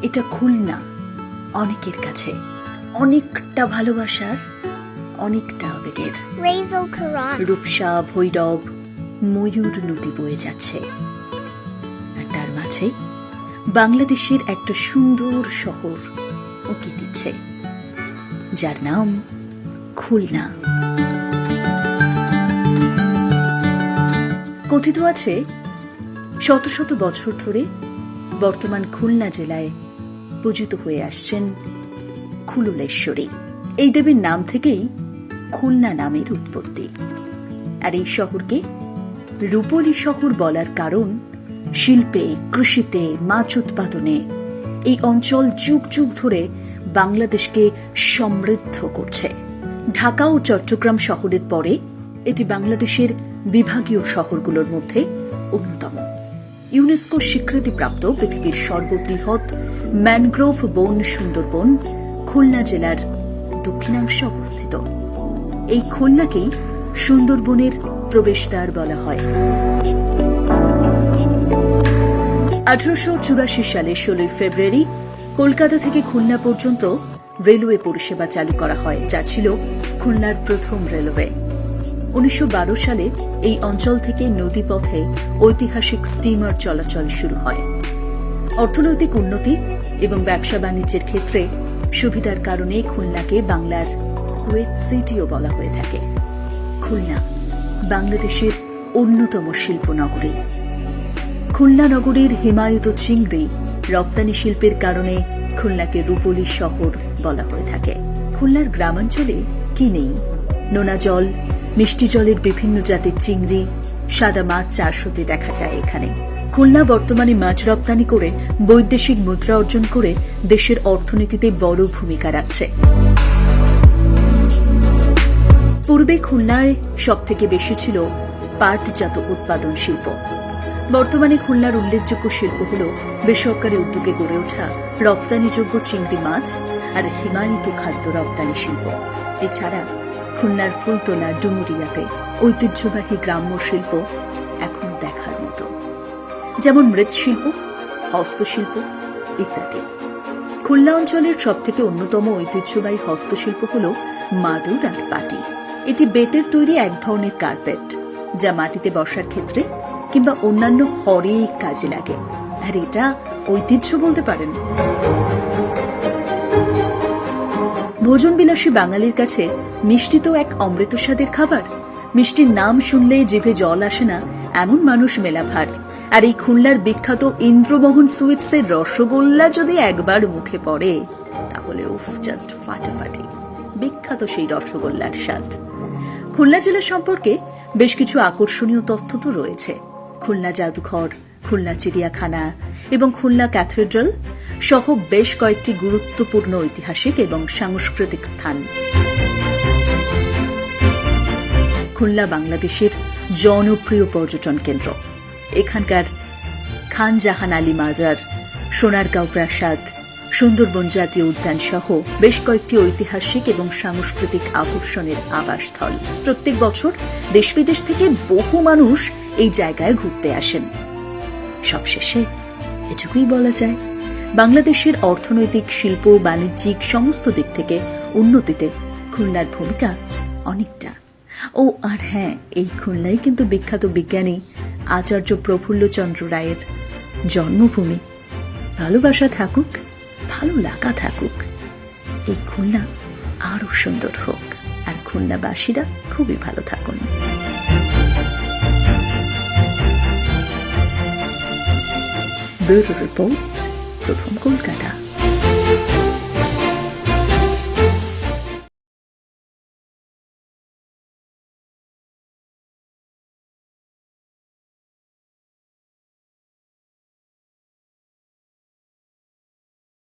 এটা খুলনা অনেকের কাছে অনেকটা ভালোবাসার, অনেকটা আবেগের। রূপসা, ভৈরব, ময়ূর নদী বয়ে যাচ্ছে, আর তার মাঝে বাংলাদেশের একটা সুন্দর শহর উঁকি দিচ্ছে, যার নাম খুলনা। কথিত আছে শত শত বছর ধরে বর্তমান খুলনা জেলায় পূজিত হয়ে আসছেন খুলুলেশ্বরী। এই দেবীর নাম থেকেই খুলনা নামের উৎপত্তি। আর এই শহরকে রূপলী শহর বলার কারণ, শিল্পে, কৃষিতে, মাছ উৎপাদনে এই অঞ্চল যুগ যুগ ধরে বাংলাদেশকে সমৃদ্ধ করছে। ঢাকা ও চট্টগ্রাম শহরের পরে এটি বাংলাদেশের বিভাগীয় শহরগুলোর মধ্যে অন্যতম। ইউনেস্কো স্বীকৃতিপ্রাপ্ত পৃথিবীর সর্ববৃহৎ ম্যানগ্রোভ বন সুন্দরবন খুলনা জেলার দক্ষিণাংশে অবস্থিত। এই খুলনাকেই সুন্দরবনের প্রবেশদ্বার বলা হয়। 1884 সালে 16 ফেব্রুয়ারি কলকাতা থেকে খুলনা পর্যন্ত রেলওয়ে পরিষেবা চালু করা হয়, যা ছিল খুলনার প্রথম রেলওয়ে। 1912 সালে এই অঞ্চল থেকে নদীপথে ঐতিহাসিক স্টিমার চলাচল শুরু হয়। অর্থনৈতিক উন্নতি এবং ব্যবসা বাণিজ্যের ক্ষেত্রে সুবিধার কারণে খুলনাকে বাংলার কুয়েত সিটিও বলা হয়ে থাকে। খুলনা বাংলাদেশের অন্যতম শিল্পনগরী। খুলনা নগরীর হিমায়িত চিংড়ি রপ্তানি শিল্পের কারণে খুলনাকে রূপলী শহর বলা হয়ে থাকে। খুলনার গ্রামাঞ্চলে কি নেই? নোনা জল, মিষ্টি জলের বিভিন্ন জাতের চিংড়ি, সাদা মাছ চাষ হতে দেখা যায় এখানে। খুলনা বর্তমানে মাছ রপ্তানি করে বৈদেশিক মুদ্রা অর্জন করে দেশের অর্থনীতিতে বড় ভূমিকা রাখছে। পূর্বে খুলনায় সবথেকে বেশি ছিল পাটজাত উৎপাদন শিল্প। বর্তমানে খুলনার উল্লেখযোগ্য শিল্প হল বেসরকারি উদ্যোগে গড়ে ওঠা রপ্তানিযোগ্য চিংড়ি মাছ আর হিমায়িত খাদ্য রপ্তানি শিল্প। এছাড়া খুলনার ফুলতলা, ডুমুরিয়াতে ঐতিহ্যবাহী গ্রাম্য শিল্প এখনো দেখার মতো, যেমন মৃৎশিল্প, হস্তশিল্প ইত্যাদি। খুলনা অঞ্চলের সবথেকে অন্যতম ঐতিহ্যবাহী হস্তশিল্প হল মাদুর আর পাটি। এটি বেতের তৈরি এক ধরনের কার্পেট, যা মাটিতে বসার ক্ষেত্রে কিংবা অন্যান্য হরেক কাজে লাগে, আর এটা ঐতিহ্য বলতে পারেন। ভোজনবিলাসী বাঙালির কাছে মিষ্টি তো এক অমৃত স্বাদের খাবার। মিষ্টির নাম শুনলে জিভে জল আসে না এমন মানুষ মেলাভার। আর এই খুলনার বিখ্যাত ইন্দ্রমোহন সুইটসের রসগোল্লা যদি একবার মুখে পড়ে, তাহলে উফ, জাস্ট ফাটাফাটি। বিখ্যাত সেই রসগোল্লার স্বাদ। খুলনা জেলা সম্পর্কে বেশ কিছু আকর্ষণীয় তথ্য তো রয়েছে। খুলনা জাদুঘর, খুলনা চিড়িয়াখানা এবং খুলনা ক্যাথেড্রাল সহ বেশ কয়েকটি গুরুত্বপূর্ণ ঐতিহাসিক এবং সাংস্কৃতিক স্থান। খুলনা বাংলাদেশের জনপ্রিয় পর্যটন কেন্দ্র। এখানকার খান জাহান আলী মাজার, সোনারগাঁও প্রাসাদ, সুন্দরবন জাতীয় উদ্যান সহ বেশ কয়েকটি ঐতিহাসিক এবং সাংস্কৃতিক আকর্ষণের আবাসস্থল। প্রত্যেক বছর দেশ বিদেশ থেকে বহু মানুষ এই জায়গায় ঘুরতে আসেন। সবশেষে এটুকুই বলা যায়, বাংলাদেশের অর্থনৈতিক, শিল্প, বাণিজ্যিক সমস্ত দিক থেকে উন্নতিতে খুলনার ভূমিকা অনেকটা। ও আর হ্যাঁ, এই খুলনাই কিন্তু বিখ্যাত বিজ্ঞানী আচার্য প্রফুল্লচন্দ্র রায়ের জন্মভূমি। ভালোবাসা থাকুক, ভালো লাগা থাকুক, এই খুলনা আরো সুন্দর হোক, আর খুলনাবাসীরা খুবই ভালো থাকুন। ব্যুরো রিপোর্ট, প্রথম কলকাতা।